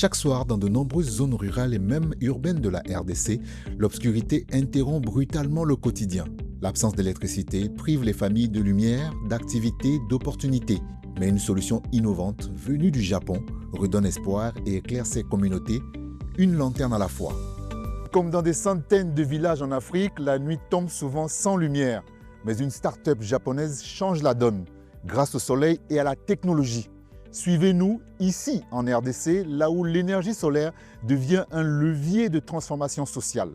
Chaque soir, dans de nombreuses zones rurales et même urbaines de la RDC, l'obscurité interrompt brutalement le quotidien. L'absence d'électricité prive les familles de lumière, d'activités, d'opportunités. Mais une solution innovante venue du Japon redonne espoir et éclaire ces communautés, une lanterne à la fois. Comme dans des centaines de villages en Afrique, la nuit tombe souvent sans lumière. Mais une start-up japonaise change la donne, grâce au soleil et à la technologie. Suivez-nous ici en RDC, là où l'énergie solaire devient un levier de transformation sociale.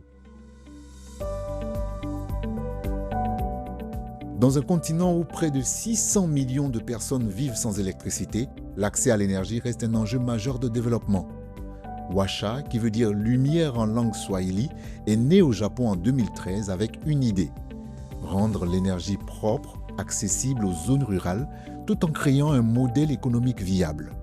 Dans un continent où près de 600 millions de personnes vivent sans électricité, l'accès à l'énergie reste un enjeu majeur de développement. Washa, qui veut dire lumière en langue swahili, est né au Japon en 2013 avec une idée: rendre l'énergie propre, accessible aux zones rurales, tout en créant un modèle économique viable.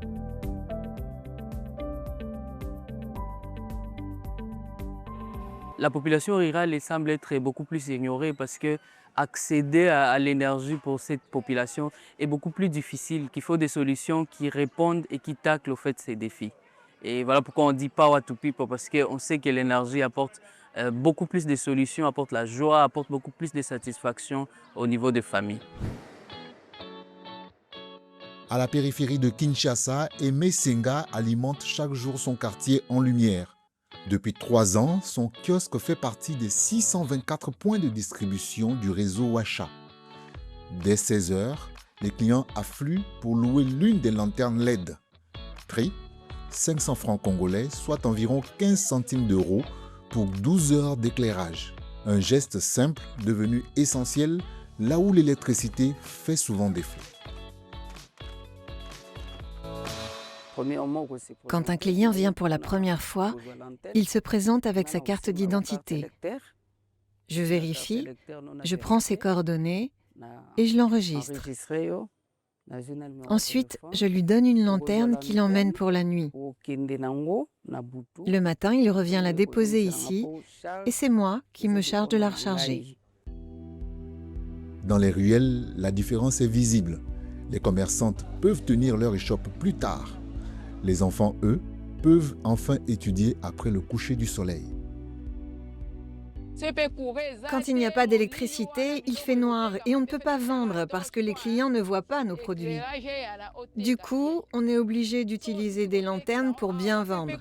La population rurale semble être beaucoup plus ignorée parce que accéder à l'énergie pour cette population est beaucoup plus difficile, qu'il faut des solutions qui répondent et qui taclent au fait ces défis. Et voilà pourquoi on dit power to people, parce qu'on sait que l'énergie apporte beaucoup plus de solutions, apporte la joie, apporte beaucoup plus de satisfaction au niveau des familles. À la périphérie de Kinshasa, Aimé Senga alimente chaque jour son quartier en lumière. Depuis 3 ans, son kiosque fait partie des 624 points de distribution du réseau Washa. Dès 16 h, les clients affluent pour louer l'une des lanternes LED. Prix : 500 francs congolais, soit environ 15 centimes d'euros pour 12 heures d'éclairage. Un geste simple devenu essentiel là où l'électricité fait souvent défaut. Quand un client vient pour la première fois, il se présente avec sa carte d'identité. Je vérifie, je prends ses coordonnées et je l'enregistre. Ensuite, je lui donne une lanterne qui l'emmène pour la nuit. Le matin, il revient la déposer ici et c'est moi qui me charge de la recharger. Dans les ruelles, la différence est visible. Les commerçantes peuvent tenir leur échoppe plus tard. Les enfants, eux, peuvent enfin étudier après le coucher du soleil. Quand il n'y a pas d'électricité, il fait noir et on ne peut pas vendre parce que les clients ne voient pas nos produits. Du coup, on est obligé d'utiliser des lanternes pour bien vendre.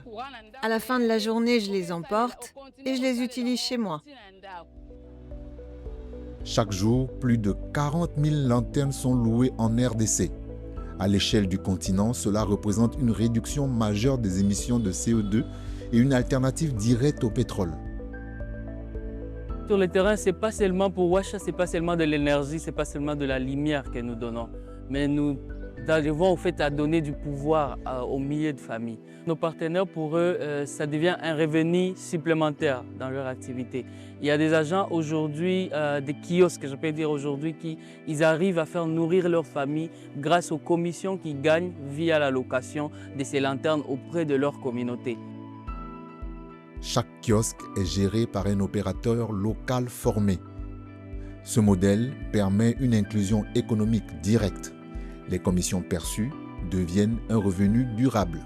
À la fin de la journée, je les emporte et je les utilise chez moi. Chaque jour, plus de 40 000 lanternes sont louées en RDC. À l'échelle du continent, cela représente une réduction majeure des émissions de CO2 et une alternative directe au pétrole. Sur le terrain, ce n'est pas seulement pour Washa, ce n'est pas seulement de l'énergie, ce n'est pas seulement de la lumière que nous donnons, mais nous arrivons au fait à donner du pouvoir aux milliers de familles. Nos partenaires, pour eux, ça devient un revenu supplémentaire dans leur activité. Il y a des agents aujourd'hui, des kiosques, je peux dire aujourd'hui, ils arrivent à faire nourrir leur famille grâce aux commissions qu'ils gagnent via la location de ces lanternes auprès de leur communauté. Chaque kiosque est géré par un opérateur local formé. Ce modèle permet une inclusion économique directe. Les commissions perçues deviennent un revenu durable.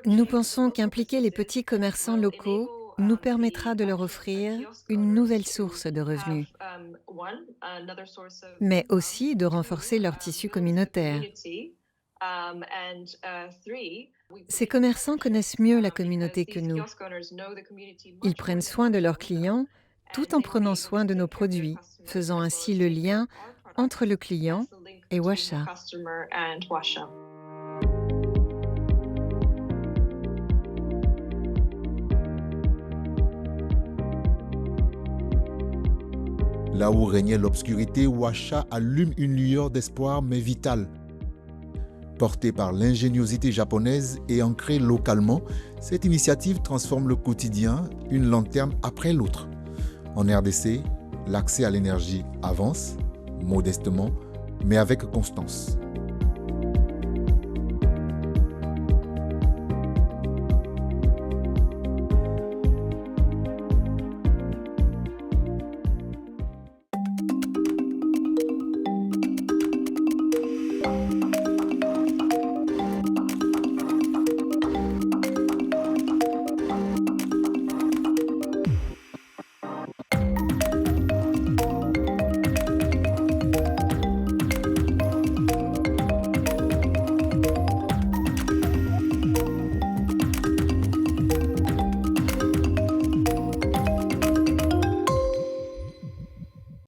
Nous pensons qu'impliquer les petits commerçants locaux nous permettra de leur offrir une nouvelle source de revenus, mais aussi de renforcer leur tissu communautaire. Ces commerçants connaissent mieux la communauté que nous. Ils prennent soin de leurs clients tout en prenant soin de nos produits, faisant ainsi le lien entre le client et Washa. Là où régnait l'obscurité, Washa allume une lueur d'espoir mais vitale. Portée par l'ingéniosité japonaise et ancrée localement, cette initiative transforme le quotidien, une lanterne après l'autre. En RDC, l'accès à l'énergie avance, modestement, mais avec constance.